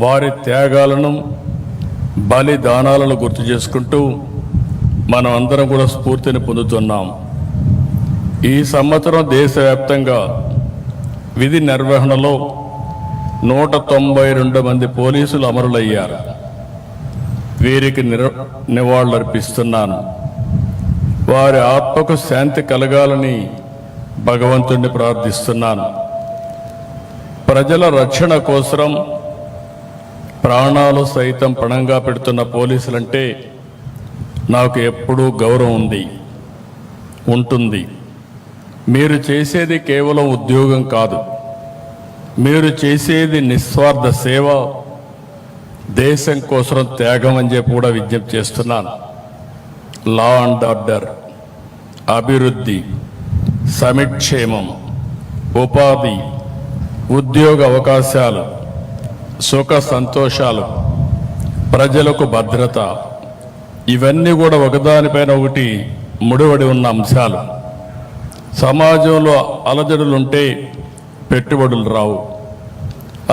వారి త్యాగాలను బలిదానాలను గుర్తు చేసుకుంటూ మనం అందరం కూడా స్ఫూర్తిని పొందుతున్నాం. ఈ సంవత్సరం దేశవ్యాప్తంగా విధి నిర్వహణలో 192 మంది పోలీసులు అమరులయ్యారు. వీరికి నివాళులర్పిస్తున్నాను. వారి ఆత్మకు శాంతి కలగాలని భగవంతుణ్ణి ప్రార్థిస్తున్నాను. ప్రజల రక్షణ కోసం ప్రాణాలు సైతం పణంగా పెడుతున్న పోలీసులంటే నాకు ఎప్పుడూ గౌరవం ఉంటుంది. మీరు చేసేది కేవలం ఉద్యోగం కాదు, మీరు చేసేది నిస్వార్థ సేవ, దేశం కోసం త్యాగం అని చెప్పి కూడా విజ్ఞప్తి చేస్తున్నాను. లా అండ్ ఆర్డర్, అభివృద్ధి, సమిక్షేమం, ఉపాధి, ఉద్యోగ అవకాశాలు, సుఖ సంతోషాలు, ప్రజలకు భద్రత, ఇవన్నీ కూడా ఒకదానిపైన ఒకటి ముడిపడి ఉన్న అంశాలు. సమాజంలో అలజడులుంటే పెట్టుబడులు రావు.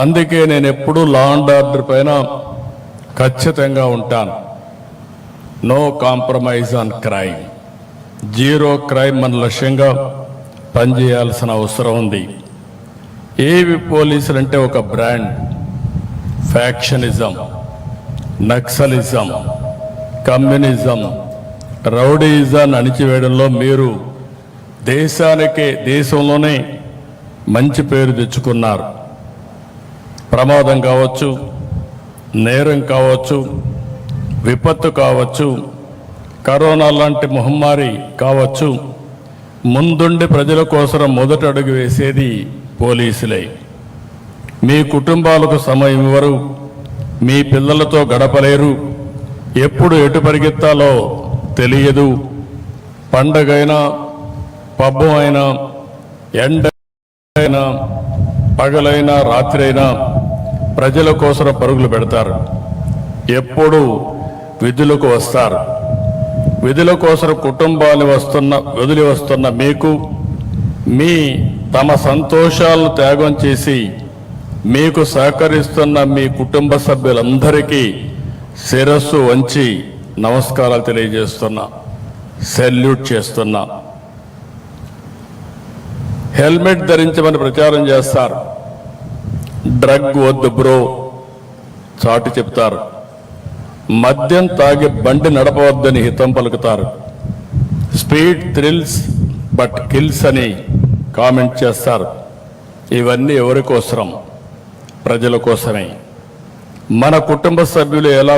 అందుకే నేను ఎప్పుడూ లా అండ్ ఆర్డర్ పైన ఖచ్చితంగా ఉంటాను. No compromise on crime, zero crime మన లక్ష్యంగా పనిచేయాల్సిన అవసరం ఉంది. ఏవి పోలీసులు అంటే ఒక బ్రాండ్. ఫ్యాక్షనిజం, నక్సలిజం, కమ్యూనిజం, రౌడీయిజాన్ని అణిచివేయడంలో మీరు దేశంలోనే మంచి పేరు తెచ్చుకున్నారు. ప్రమాదం కావచ్చు, నేరం కావచ్చు, విపత్తు కావచ్చు, కరోనా లాంటి మహమ్మారి కావచ్చు, ముందుండి ప్రజల కోసం మొదటి అడుగు వేసేది పోలీసులే. మీ కుటుంబాలకు సమయం ఇవ్వరు, మీ పిల్లలతో గడపలేరు, ఎప్పుడు ఎటు పరిగెత్తాలో తెలియదు. పండగైనా, పబ్బం అయినా, ఎండైనా, పగలైనా, రాత్రి అయినా ప్రజల కోసం పరుగులు పెడతారు. ఎప్పుడు విధులకు వస్తారు. విధుల కోసం కుటుంబాలు వదిలి వస్తున్న మీకు తమ సంతోషాలను త్యాగం చేసి మీకు సహకరిస్తున్న మీ కుటుంబ సభ్యులందరికీ శిరస్సు వంచి నమస్కారాలు తెలియజేస్తున్నా, సెల్యూట్ చేస్తున్నా. హెల్మెట్ ధరించమని ప్రచారం చేస్తారు. డ్రగ్ వద్దు బ్రో చాటి చెప్తారు. మద్యం తాగి బండి నడపవద్దని హితం పలుకుతారు. స్పీడ్ థ్రిల్స్ బట్ కిల్స్ అని కామెంట్ చేస్తారు. ఇవన్నీ ఎవరి కోసరం? ప్రజల కోసమే. మన కుటుంబ సభ్యులు ఎలా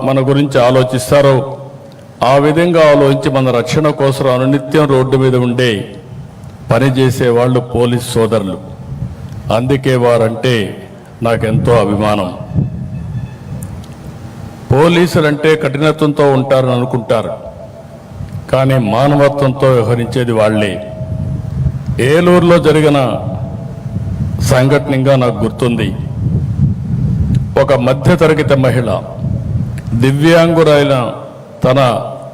మన గురించి ఆలోచిస్తారో ఆ విధంగా ఆలోచించి మన రక్షణ కోసం అనునిత్యం రోడ్డు మీద ఉండే పనిచేసే వాళ్ళు పోలీస్ సోదరులు. అందుకే వారంటే నాకెంతో అభిమానం. పోలీసులంటే కఠినత్వంతో ఉంటారని అనుకుంటారు, కానీ మానవత్వంతో వ్యవహరించేది వాళ్లే. ఏలూరులో జరిగిన సంఘటనగా నాకు గుర్తుంది. ఒక మధ్యతరగతి మహిళ దివ్యాంగురైన తన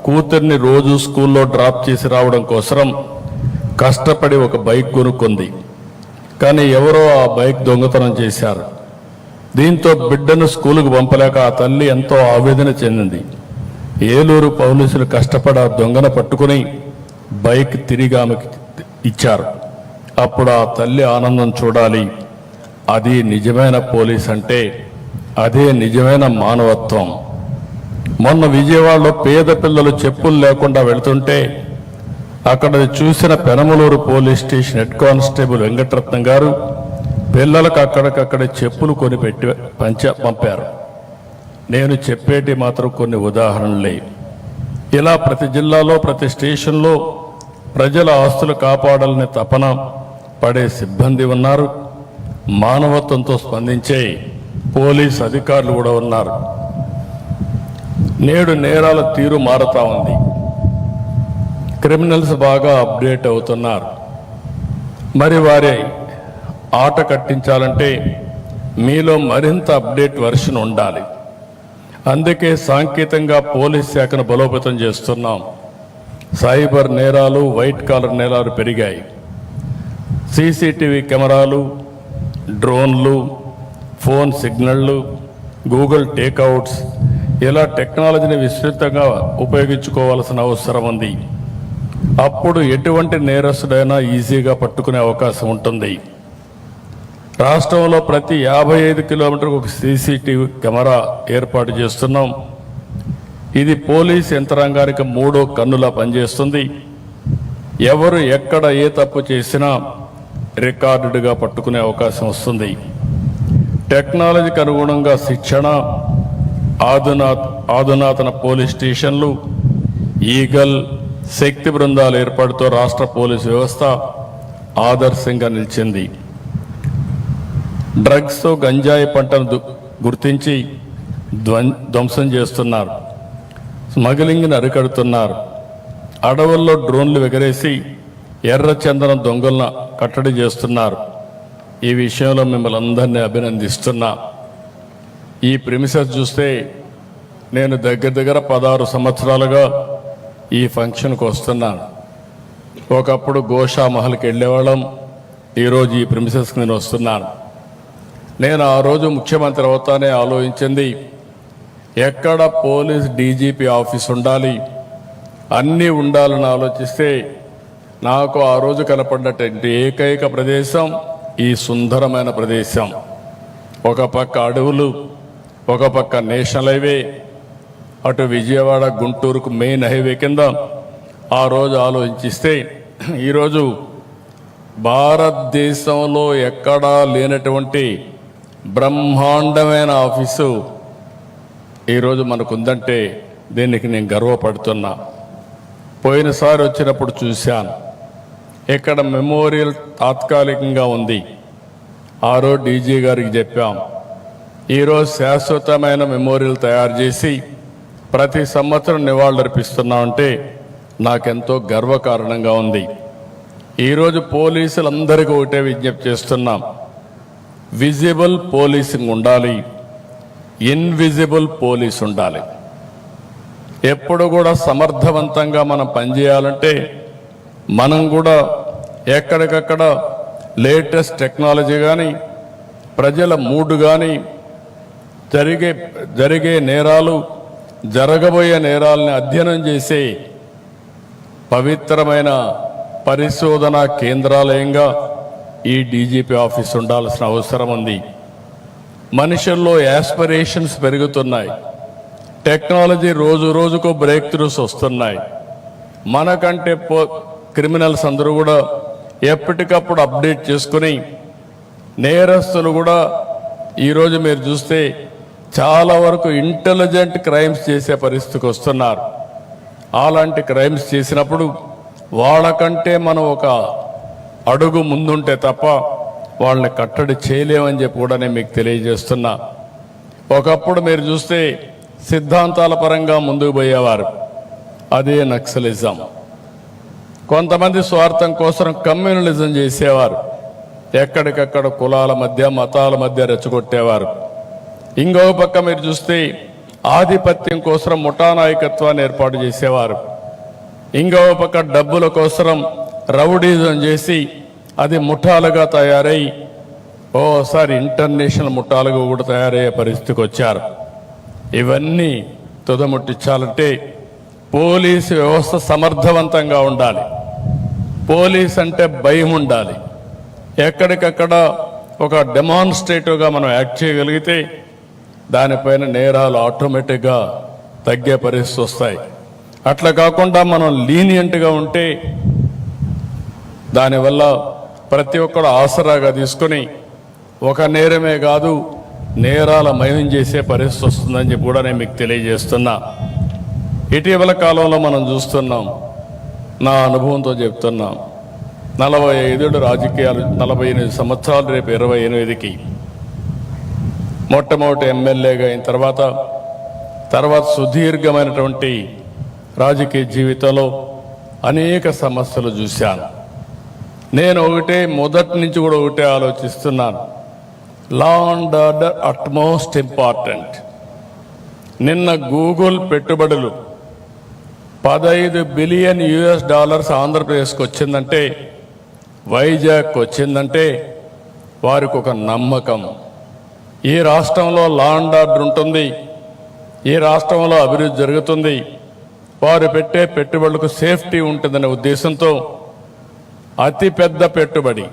కూతుర్ని రోజు స్కూల్లో డ్రాప్ చేసి రావడం కోసం కష్టపడి ఒక బైక్ కొనుక్కుంది. కానీ ఎవరో ఆ బైక్ దొంగతనం చేశారు. దీంతో బిడ్డను స్కూలుకు పంపలేక ఆ తల్లి ఎంతో ఆవేదన చెందింది. ఏలూరు పోలీసులు కష్టపడి ఆ దొంగను పట్టుకుని బైక్ తిరిగి ఆమెకి ఇచ్చారు. అప్పుడు ఆ తల్లి ఆనందం చూడాలి. అది నిజమైన పోలీస్ అంటే, అదే నిజమైన మానవత్వం. మొన్న విజయవాడలో పేద పిల్లలు చెప్పులు లేకుండా వెళుతుంటే అక్కడ చూసిన Penamaluru police station head constable Venkataratnam గారు పిల్లలకు అక్కడికక్కడే చెప్పులు కొనిపెట్టి పంపారు. నేను చెప్పేటి మాత్రం కొన్ని ఉదాహరణలే. ఇలా ప్రతి జిల్లాలో ప్రతి స్టేషన్లో ప్రజల ఆస్తులు కాపాడాలనే తపన పడే సిబ్బంది ఉన్నారు. మానవత్వంతో స్పందించే పోలీస్ అధికారులు కూడా ఉన్నారు. నేడు నేరాల తీరు మారుతా ఉంది. క్రిమినల్స్ బాగా అప్డేట్ అవుతున్నారు. మరి వారి ఆట కట్టించాలంటే మీలో మరింత అప్డేట్ వర్షన్ ఉండాలి. అందుకే సాంకేతికంగా పోలీస్ శాఖను బలోపేతం చేస్తున్నాం. సైబర్ నేరాలు, వైట్ కాలర్ నేరాలు పెరిగాయి. సీసీటీవీ కెమెరాలు, డ్రోన్లు, ఫోన్ సిగ్నళ్ళు, గూగుల్ టేక్అవుట్స్ ఇలా టెక్నాలజీని విస్తృతంగా ఉపయోగించుకోవాల్సిన అవసరం ఉంది. అప్పుడు ఎటువంటి నేరస్తుడైనా ఈజీగా పట్టుకునే అవకాశం ఉంటుంది. రాష్ట్రంలో ప్రతి 55 కిలోమీటర్లకు ఒక సీసీటీవీ కెమెరా ఏర్పాటు చేస్తున్నాం. ఇది పోలీస్ యంత్రాంగానికి 3వ కన్నులా పనిచేస్తుంది. ఎవరు ఎక్కడ ఏ తప్పు చేసినా రికార్డుగా పట్టుకునే అవకాశం వస్తుంది. టెక్నాలజీకి అనుగుణంగా శిక్షణ, ఆధునాతన పోలీస్ స్టేషన్లు, ఈగల్, శక్తి బృందాల ఏర్పాటుతో రాష్ట్ర పోలీసు వ్యవస్థ ఆదర్శంగా నిలిచింది. డ్రగ్స్, గంజాయి పంటను గుర్తించి ధ్వంసం చేస్తున్నారు. స్మగ్లింగ్ని అరికడుతున్నారు. అడవుల్లో డ్రోన్లు ఎగరేసి ఎర్రచందనం దొంగలను కట్టడి చేస్తున్నారు. ఈ విషయంలో మిమ్మల్ని అందరినీ అభినందిస్తున్నా. ఈ ప్రిమిసెస్ చూస్తే నేను దగ్గర 16 సంవత్సరాలుగా ఈ ఫంక్షన్కి వస్తున్నాను. ఒకప్పుడు గోషా మహల్కి వెళ్ళేవాళ్ళం. ఈరోజు ఈ ప్రిమిసెస్కి నేను వస్తున్నాను. నేను ఆ రోజు ముఖ్యమంత్రి అవుతానే ఆలోచించింది, ఎక్కడ పోలీస్ డీజీపీ ఆఫీస్ ఉండాలి, అన్నీ ఉండాలని ఆలోచిస్తే నాకు ఆ రోజు కనపడినటువంటి ఏకైక ప్రదేశం ఈ సుందరమైన ప్రదేశం. ఒక పక్క అడవులు, ఒక పక్క నేషనల్ హైవే, అటు విజయవాడ గుంటూరుకు మెయిన్ హైవే కింద ఆ రోజు ఆలోచిస్తే ఈరోజు భారతదేశంలో ఎక్కడా లేనటువంటి బ్రహ్మాండమైన ఆఫీసు ఈరోజు మనకుందంటే దీనికి నేను గర్వపడుతున్నా. పోయినసారి వచ్చినప్పుడు చూశాను, ఇక్కడ మెమోరియల్ తాత్కాలికంగా ఉంది. ఆ రోజు డీజీ గారికి చెప్పాం, ఈరోజు శాశ్వతమైన మెమోరియల్ తయారు చేసి ప్రతి సంవత్సరం నివాళులర్పిస్తున్నామంటే నాకెంతో గర్వకారణంగా ఉంది. ఈరోజు పోలీసులందరికీ ఒకటే విజ్ఞప్తి చేస్తున్నాం, విజిబుల్ పోలీసింగ్ ఉండాలి, ఇన్విజిబుల్ పోలీస్ ఉండాలి. ఎప్పుడు కూడా సమర్థవంతంగా మనం పనిచేయాలంటే మనం కూడా ఎక్కడికక్కడ లేటెస్ట్ టెక్నాలజీ కానీ, ప్రజల మూడు కానీ, జరిగే నేరాలు, జరగబోయే నేరాలని అధ్యయనం చేసే పవిత్రమైన పరిశోధనా కేంద్రాలయంగా ఈ డీజీపీ ఆఫీస్ ఉండాల్సిన అవసరం ఉంది. మనుషుల్లో యాస్పిరేషన్స్ పెరుగుతున్నాయి. టెక్నాలజీ రోజు రోజుకు బ్రేక్ త్రూస్ వస్తున్నాయి. మనకంటే క్రిమినల్స్ అందరూ కూడా ఎప్పటికప్పుడు అప్డేట్ చేసుకుని, నేరస్తులు కూడా ఈరోజు మీరు చూస్తే చాలా వరకు ఇంటెలిజెంట్ క్రైమ్స్ చేసే పరిస్థితికి వస్తున్నారు. అలాంటి క్రైమ్స్ చేసినప్పుడు వాళ్ళకంటే మనం ఒక అడుగు ముందుంటే తప్ప వాళ్ళని కట్టడి చేయలేమని చెప్పి కూడా నేను మీకు తెలియజేస్తున్నా. ఒకప్పుడు మీరు చూస్తే సిద్ధాంతాల పరంగా ముందుకు పోయేవారు, అదే నక్సలిజం. కొంతమంది స్వార్థం కోసం కమ్యూనలిజం చేసేవారు, ఎక్కడికక్కడ కులాల మధ్య, మతాల మధ్య రెచ్చగొట్టేవారు. ఇంకో పక్క మీరు చూస్తే ఆధిపత్యం కోసం ముఠా నాయకత్వాన్ని ఏర్పాటు చేసేవారు. ఇంకో పక్క డబ్బుల కోసం రౌడీజం చేసి అది ముఠాలుగా తయారై ఓసారి ఇంటర్నేషనల్ ముఠాలుగా కూడా తయారయ్యే పరిస్థితికి వచ్చారు. ఇవన్నీ తుదముట్టించాలంటే పోలీసు వ్యవస్థ సమర్థవంతంగా ఉండాలి. పోలీస్ అంటే భయం ఉండాలి. ఎక్కడికక్కడ ఒక డెమాన్స్ట్రేటివ్గా మనం యాక్ట్ చేయగలిగితే దానిపైన నేరాలు ఆటోమేటిక్గా తగ్గే పరిస్థితి వస్తాయి. అట్లా కాకుండా మనం లీనియంట్గా ఉంటే దానివల్ల ప్రతి ఒక్కరు ఆసరాగా తీసుకొని ఒక నేరమే కాదు నేరాల మయం చేసే పరిస్థితి వస్తుందని చెప్పి కూడా నేను మీకు తెలియజేస్తున్నా. ఇటీవల కాలంలో మనం చూస్తున్నాం, నా అనుభవంతో చెప్తున్నాం, 45 రాజకీయాలు, 48 సంవత్సరాలు, రేపు 28కి మొట్టమొదటి ఎమ్మెల్యేగా అయిన తర్వాత సుదీర్ఘమైనటువంటి రాజకీయ జీవితంలో అనేక సమస్యలు చూశాను. నేను మొదటి నుంచి కూడా ఒకటే ఆలోచిస్తున్నాను, law and order utmost important. నిన్న గూగుల్ పెట్టుబడులు $15 బిలియన్ ఆంధ్రప్రదేశ్కి వచ్చిందంటే, వైజాగ్కి వచ్చిందంటే వారికి ఒక నమ్మకం, ఈ రాష్ట్రంలో లా అండ్ ఆర్డర్ ఉంటుంది, ఈ రాష్ట్రంలో అభివృద్ధి జరుగుతుంది, వారు పెట్టే పెట్టుబడులకు సేఫ్టీ ఉంటుందనే ఉద్దేశంతో అతిపెద్ద పెట్టుబడి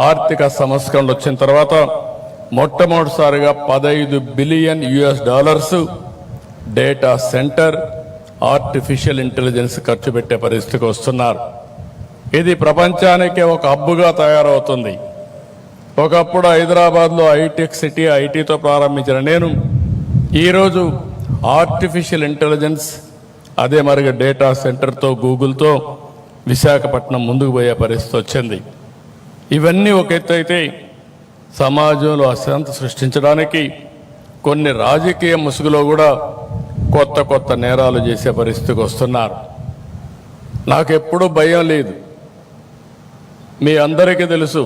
ఆర్థిక సంస్కరణలు వచ్చిన తర్వాత మొట్టమొదటిసారిగా $15 billion data centre, artificial intelligence ఖర్చు పెట్టే పరిస్థితికి వస్తున్నారు. ఇది ప్రపంచానికి ఒక హబ్బుగా తయారవుతుంది. ఒకప్పుడు హైదరాబాద్లో హైటెక్ సిటీ, ఐటీతో ప్రారంభించిన నేను ఈరోజు ఆర్టిఫిషియల్ ఇంటెలిజెన్స్, అదే మరిగా డేటా సెంటర్తో, గూగుల్తో విశాఖపట్నం ముందుకు పోయే పరిస్థితి వచ్చింది. ఇవన్నీ ఒక ఎత్తు అయితే సమాజంలో అశాంతి సృష్టించడానికి కొన్ని రాజకీయ ముసుగులో కూడా కొత్త కొత్త నేరాలు చేసే పరిస్థితికి వస్తున్నారు. నాకెప్పుడూ భయం లేదు. మీ అందరికీ తెలుసు,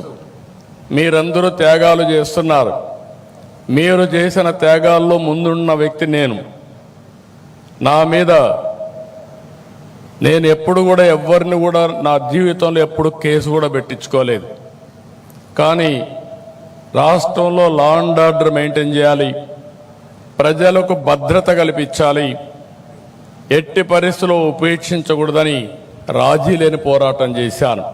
మీరందరూ త్యాగాలు చేస్తున్నారు. మీరు చేసిన త్యాగాల్లో ముందున్న వ్యక్తి నేను. నా మీద నేను ఎప్పుడు కూడా ఎవరిని కూడా నా జీవితంలో ఎప్పుడు కేసు కూడా పెట్టించుకోలేదు. కానీ రాష్ట్రంలో లా అండ్ ఆర్డర్ మెయింటైన్ చేయాలి, ప్రజలకు భద్రత కల్పించాలి, ఎట్టి పరిస్థితుల్లో ఉపేక్షించకూడదని రాజీ లేని పోరాటం చేశాను.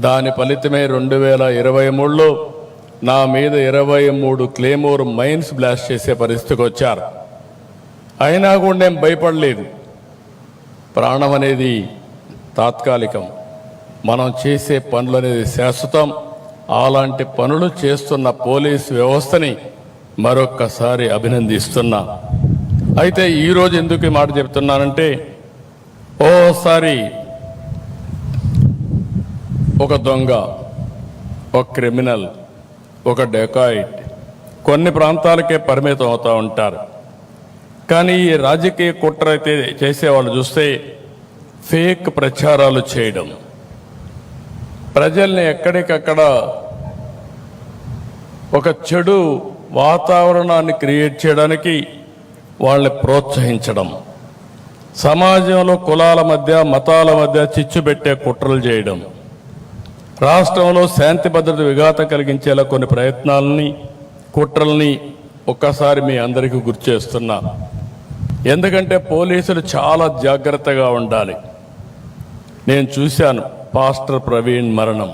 దాని ఫలితమే 2023లో నా మీద 23 క్లేమోర్ మైన్స్ బ్లాస్ట్ చేసే పరిస్థితికి వచ్చారు. అయినా కూడా నేను భయపడలేదు. ప్రాణం అనేది తాత్కాలికం, మనం చేసే పనులు అనేది శాశ్వతం. అలాంటి పనులు చేస్తున్న పోలీసు వ్యవస్థని మరొక్కసారి అభినందిస్తున్నా. అయితే ఈరోజు ఎందుకు ఈ మాట చెప్తున్నానంటే, ఓసారి ఒక దొంగ, ఒక క్రిమినల్, ఒక డెకాయిట్ కొన్ని ప్రాంతాలకే పరిమితం అవుతూ ఉంటారు. కానీ ఈ రాజకీయ కుట్ర అయితే చేసేవాళ్ళు చూస్తే ఫేక్ ప్రచారాలు చేయడం, ప్రజల్ని ఎక్కడికక్కడ ఒక చెడు వాతావరణాన్ని క్రియేట్ చేయడానికి వాళ్ళని ప్రోత్సహించడం, సమాజంలో కులాల మధ్య, మతాల మధ్య చిచ్చు పెట్టే కుట్రలు చేయడం, రాష్ట్రంలో శాంతి భద్రత విఘాతం కలిగించేలా కొన్ని ప్రయత్నాలని, కుట్రల్ని ఒక్కసారి మీ అందరికీ గుర్తు చేస్తున్నా. ఎందుకంటే పోలీసులు చాలా జాగ్రత్తగా ఉండాలి. నేను చూశాను పాస్టర్ ప్రవీణ్ మరణం.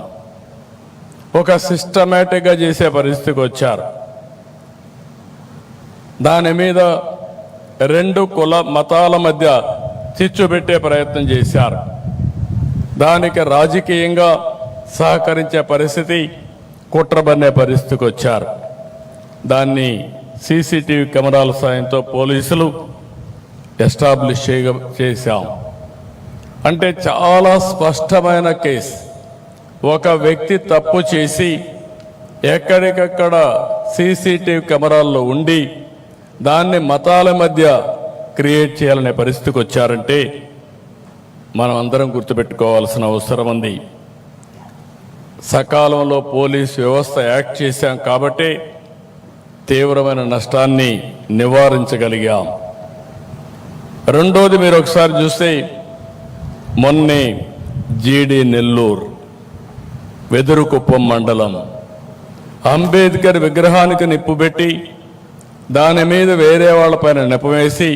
ఒక సిస్టమేటిక్గా చేసే పరిస్థితికి వచ్చారు. దాని మీద 2 కుల మతాల మధ్య చిచ్చు పెట్టే ప్రయత్నం చేశారు. దానికి రాజకీయంగా సహకరించే పరిస్థితి, కుట్రబన్నే పరిస్థితికి వచ్చారు. దాన్ని సీసీటీవీ కెమెరాల సాయంతో పోలీసులు ఎస్టాబ్లిష్ చేశాం. అంటే చాలా స్పష్టమైన కేసు. ఒక వ్యక్తి తప్పు చేసి ఎక్కడికక్కడ సీసీటీవీ కెమెరాల్లో ఉండి దాన్ని మతాల మధ్య క్రియేట్ చేయాలనే పరిస్థితికి వచ్చారంటే మనం అందరం గుర్తుపెట్టుకోవాల్సిన అవసరం ఉంది. సకాలంలో పోలీసు వ్యవస్థ యాక్ట్ చేశాం కాబట్టి తీవ్రమైన నష్టాన్ని నివారించగలిగాం. రెండోది, మీరు ఒకసారి చూస్తే మొన్నే జీడి నెల్లూరు వెదురుకుప్పం మండలం అంబేద్కర్ విగ్రహానికి నిప్పు పెట్టి దాని మీద వేరే వాళ్ళపైన నెపవేసి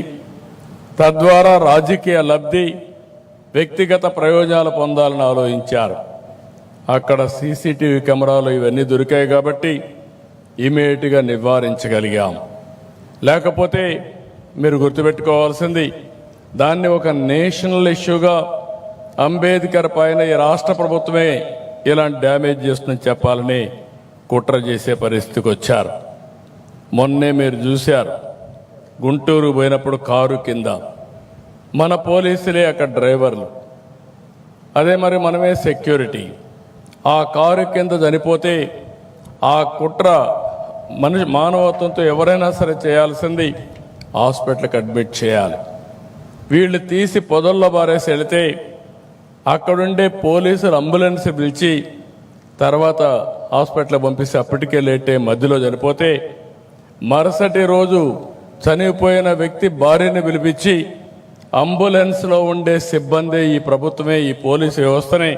తద్వారా రాజకీయ లబ్ధి, వ్యక్తిగత ప్రయోజనాలు పొందాలని ఆలోచించారు. అక్కడ సీసీటీవీ కెమెరాలు ఇవన్నీ దొరికాయి కాబట్టి ఇమీడియట్గా నివారించగలిగాం. లేకపోతే మీరు గుర్తుపెట్టుకోవాల్సింది, దాన్ని ఒక నేషనల్ ఇష్యూగా అంబేద్కర్ పైన ఈ రాష్ట్ర ప్రభుత్వమే ఇలాంటి డ్యామేజ్ చేస్తుందని చెప్పాలని కుట్ర చేసే పరిస్థితికి వచ్చారు. మొన్నే మీరు చూశారు, గుంటూరు పోయినప్పుడు కారు కింద మన పోలీసులే అక్కడ డ్రైవర్లు, అదే మరి మనమే సెక్యూరిటీ. ఆ కారు కింద చనిపోతే ఆ కుట్ర మానవత్వంతో ఎవరైనా సరే చేయాల్సింది హాస్పిటల్కి అడ్మిట్ చేయాలి. వీళ్ళు తీసి పొదల్లో బారేసి వెళితే అక్కడుండే పోలీసులు అంబులెన్స్ పిలిచి తర్వాత హాస్పిటల్కి పంపిస్తే అప్పటికే లేటే మధ్యలో చనిపోతే మరుసటి రోజు చనిపోయిన వ్యక్తి భార్యని పిలిపించి అంబులెన్స్లో ఉండే సిబ్బంది, ఈ ప్రభుత్వమే, ఈ పోలీసు వ్యవస్థనే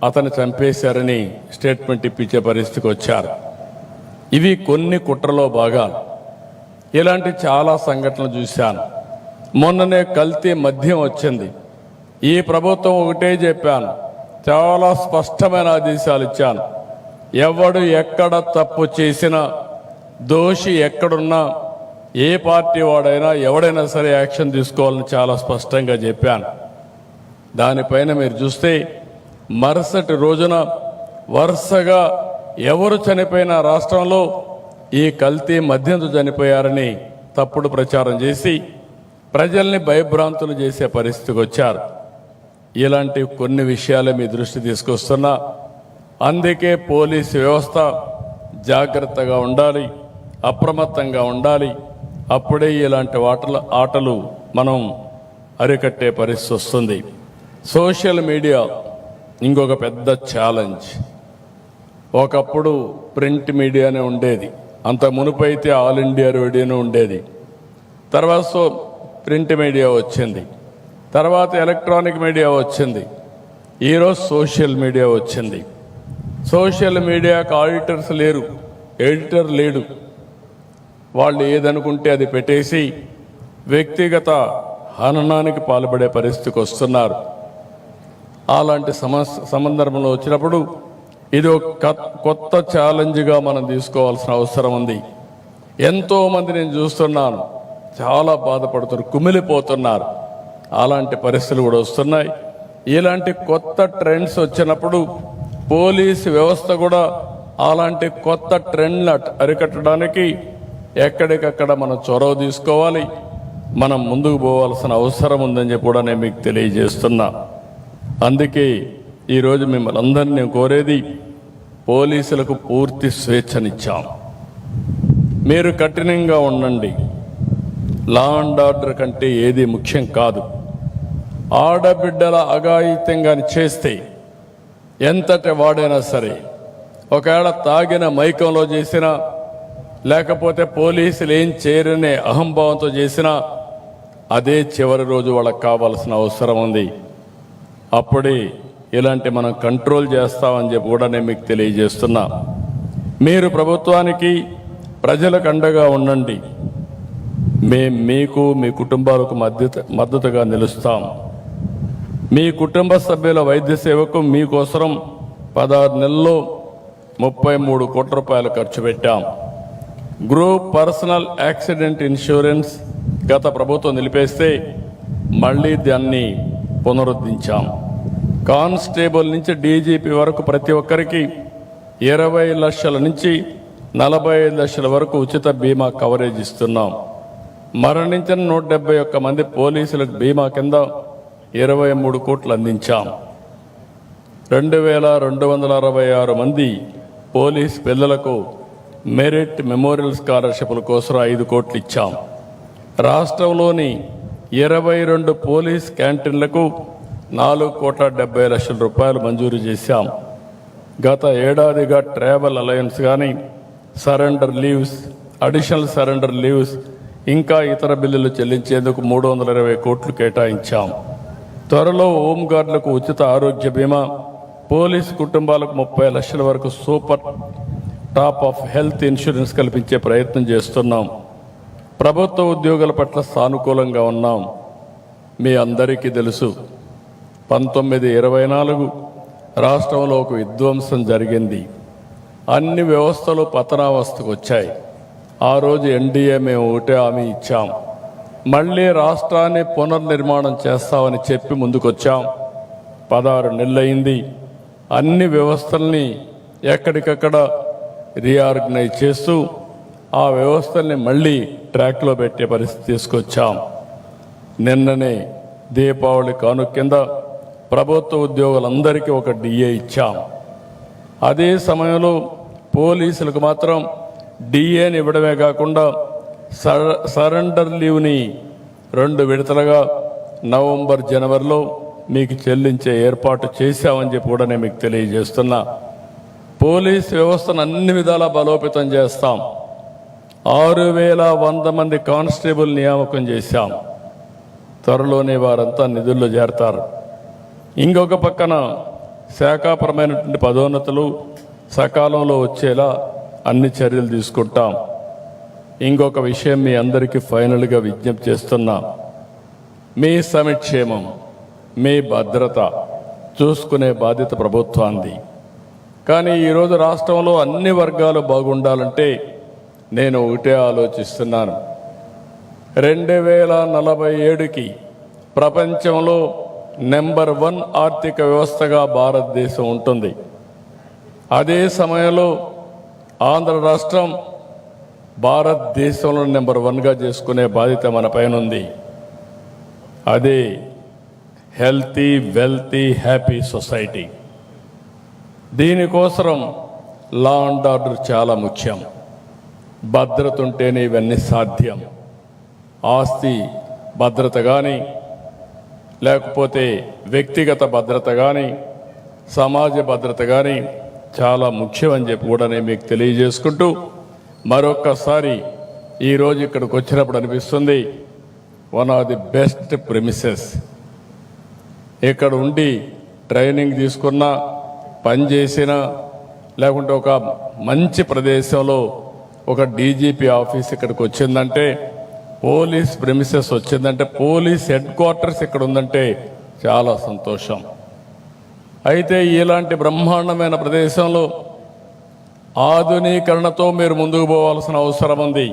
అతను చంపేశారని స్టేట్మెంట్ ఇప్పించే పరిస్థితికి వచ్చారు. ఇవి కొన్ని కుట్రలో భాగాలు. ఇలాంటి చాలా సంఘటనలు చూశాను. మొన్ననే కల్తీ మద్యం వచ్చింది. ఈ ప్రభుత్వం ఒకటే చెప్పాను, చాలా స్పష్టమైన ఆదేశాలు ఇచ్చాను. ఎవడు ఎక్కడ తప్పు చేసినా, దోషి ఎక్కడున్నా, ఏ పార్టీ వాడైనా ఎవడైనా సరే యాక్షన్ తీసుకోవాలని చాలా స్పష్టంగా చెప్పాను. దానిపైన మీరు చూస్తే మరుసటి రోజున వరుసగా ఎవరు చనిపోయిన రాష్ట్రంలో ఈ కల్తీ మద్యంతో చనిపోయారని తప్పుడు ప్రచారం చేసి ప్రజల్ని భయభ్రాంతులు చేసే పరిస్థితికి వచ్చారు. ఇలాంటి కొన్ని విషయాలే మీ దృష్టి తీసుకొస్తున్నా. అందుకే పోలీసు వ్యవస్థ జాగ్రత్తగా ఉండాలి, అప్రమత్తంగా ఉండాలి. అప్పుడే ఇలాంటి ఆటలు మనం అరికట్టే పరిస్థితి వస్తుంది. సోషల్ మీడియా ఇంకొక పెద్ద ఛాలెంజ్. ఒకప్పుడు ప్రింట్ మీడియానే ఉండేది, అంత మునుపైతే ఆల్ ఇండియా రేడియోనే ఉండేది. తర్వాత ప్రింట్ మీడియా వచ్చింది, తర్వాత ఎలక్ట్రానిక్ మీడియా వచ్చింది, ఈరోజు సోషల్ మీడియా వచ్చింది. సోషల్ మీడియాకు ఆడిటర్స్ లేరు, ఎడిటర్ లేడు. వాళ్ళు ఏదనుకుంటే అది పెట్టేసి వ్యక్తిగత హననానికి పాల్పడే పరిస్థితికి వస్తున్నారు. అలాంటి సందర్భంలో వచ్చినప్పుడు ఇది ఒక కొత్త ఛాలెంజ్గా మనం తీసుకోవాల్సిన అవసరం ఉంది. ఎంతోమంది నేను చూస్తున్నాను, చాలా బాధపడుతున్నారు, కుమిలిపోతున్నారు. అలాంటి పరిస్థితులు కూడా వస్తున్నాయి. ఇలాంటి కొత్త ట్రెండ్స్ వచ్చినప్పుడు పోలీసు వ్యవస్థ కూడా అలాంటి కొత్త ట్రెండ్లు అరికట్టడానికి ఎక్కడికక్కడ మనం చొరవ తీసుకోవాలి, మనం ముందుకు పోవాల్సిన అవసరం ఉందని చెప్పి కూడా నేను మీకు తెలియజేస్తున్నా. అందుకే ఈరోజు మిమ్మల్ని అందరినీ కోరేది, పోలీసులకు పూర్తి స్వేచ్ఛనిచ్చాం. మీరు కఠినంగా ఉండండి. లా అండ్ ఆర్డర్ కంటే ఏది ముఖ్యం కాదు. ఆడబిడ్డల అఘాయిత్యంగా చేస్తే ఎంతటి వాడైనా సరే, ఒకవేళ తాగిన మైకంలో చేసినా, లేకపోతే పోలీసులు ఏం చేయరనే అహంభావంతో చేసినా, అదే చివరి రోజు వాళ్ళకి కావాల్సిన అవసరం ఉంది. అప్పుడే ఇలాంటి మనం కంట్రోల్ చేస్తామని చెప్పి కూడా నేను మీకు తెలియజేస్తున్నా. మీరు ప్రభుత్వానికి, ప్రజలకు అండగా ఉండండి. మేము మీకు, మీ కుటుంబాలకు మద్దతుగా నిలుస్తాం. మీ కుటుంబ సభ్యుల వైద్య సేవకు మీకోసం 16 నెలల్లో 33 కోట్ల రూపాయలు ఖర్చు పెట్టాం. గ్రూప్ పర్సనల్ యాక్సిడెంట్ ఇన్సూరెన్స్ గత ప్రభుత్వం నిలిపేస్తే మళ్ళీ దాన్ని పునరుద్ధరించాం. కానిస్టేబుల్ నుంచి డీజీపీ వరకు ప్రతి ఒక్కరికి 20 లక్షల నుంచి 45 లక్షల వరకు ఉచిత బీమా కవరేజ్ ఇస్తున్నాం. మరణించిన 171 మంది పోలీసులకు బీమా కింద 23 కోట్లు అందించాం. 2266 మంది పోలీస్ పిల్లలకు మెరిట్ మెమోరియల్ స్కాలర్షిప్ల కోసం 5 కోట్లు ఇచ్చాం. రాష్ట్రంలోని 22 పోలీస్ క్యాంటీన్లకు 4,70,00,000 రూపాయలు మంజూరు చేశాం. గత ఏడాదిగా ట్రావెల్ అలయన్స్ కానీ, surrender leaves, additional surrender leaves, ఇంకా ఇతర బిల్లులు చెల్లించేందుకు 320 కోట్లు కేటాయించాం. త్వరలో హోంగార్డులకు ఉచిత ఆరోగ్య బీమా, పోలీసు కుటుంబాలకు 30 లక్షల వరకు super top of health insurance కల్పించే ప్రయత్నం చేస్తున్నాం. ప్రభుత్వ ఉద్యోగుల పట్ల సానుకూలంగా ఉన్నాం. మీ అందరికీ తెలుసు, 1924 రాష్ట్రంలో ఒక విధ్వంసం జరిగింది. అన్ని వ్యవస్థలు పతనావస్థకు వచ్చాయి. ఆ రోజు ఎన్డీఏ మేము ఒకటే హామీ ఇచ్చాం, మళ్ళీ రాష్ట్రాన్ని పునర్నిర్మాణం చేస్తామని చెప్పి ముందుకొచ్చాం. 16 నెలలైంది. అన్ని వ్యవస్థల్ని ఎక్కడికక్కడ రీఆర్గనైజ్ చేస్తూ ఆ వ్యవస్థల్ని మళ్ళీ ట్రాక్లో పెట్టే పరిస్థితి తీసుకొచ్చాం. నిన్ననే దీపావళి కానుక కింద ప్రభుత్వ ఉద్యోగులందరికీ ఒక డిఏ ఇచ్చాం. అదే సమయంలో పోలీసులకు మాత్రం డిఏని ఇవ్వడమే కాకుండా సరెండర్ లీవ్ని 2 విడతలుగా నవంబర్, జనవరిలో మీకు చెల్లించే ఏర్పాటు చేశామని చెప్పి కూడా నేను మీకు తెలియజేస్తున్నా. పోలీస్ వ్యవస్థను అన్ని విధాలా బలోపేతం చేస్తాం. 6,100 మంది కానిస్టేబుల్ నియామకం చేశాం. త్వరలోనే వారంతా నిధుల్లో చేరతారు. ఇంకొక పక్కన శాఖాపరమైనటువంటి పదోన్నతులు సకాలంలో వచ్చేలా అన్ని చర్యలు తీసుకుంటాం. ఇంకొక విషయం మీ అందరికీ ఫైనల్గా విజ్ఞప్తి చేస్తున్నా, మీ సంక్షేమం, మీ భద్రత చూసుకునే బాధ్యత ప్రభుత్వానికి. కానీ ఈరోజు రాష్ట్రంలో అన్ని వర్గాలు బాగుండాలంటే నేను ఒకటే ఆలోచిస్తున్నాను. 2047కి ప్రపంచంలో నెంబర్ 1 ఆర్థిక వ్యవస్థగా భారతదేశం ఉంటుంది. అదే సమయంలో ఆంధ్ర రాష్ట్రం భారతదేశంలో నెంబర్ 1గా చేసుకునే బాధ్యత మన పైన ఉంది. అదే హెల్తీ, వెల్తీ, హ్యాపీ సొసైటీ. దీనికోసం లా అండ్ ఆర్డర్ చాలా ముఖ్యం. భద్రత ఉంటేనే ఇవన్నీ సాధ్యం. ఆస్తి భద్రత కానీ, లేకపోతే వ్యక్తిగత భద్రత కానీ, సమాజ భద్రత కానీ చాలా ముఖ్యం అని చెప్పి కూడా నేను మీకు తెలియజేసుకుంటూ, మరొక్కసారి ఈరోజు ఇక్కడికి వచ్చినప్పుడు అనిపిస్తుంది, one of the best premises. ఇక్కడ ఉండి ట్రైనింగ్ తీసుకున్నా, పనిచేసినా, లేకుంటే ఒక మంచి ప్రదేశంలో ఒక డీజీపీ ఆఫీస్ ఇక్కడికి వచ్చిందంటే, పోలీస్ ప్రెమిసెస్ వచ్చిందంటే, పోలీస్ హెడ్ క్వార్టర్స్ ఇక్కడ ఉందంటే చాలా సంతోషం. అయితే ఇలాంటి బ్రహ్మాండమైన ప్రదేశంలో ఆధునీకరణతో మీరు ముందుకు పోవాల్సిన అవసరం ఉంది.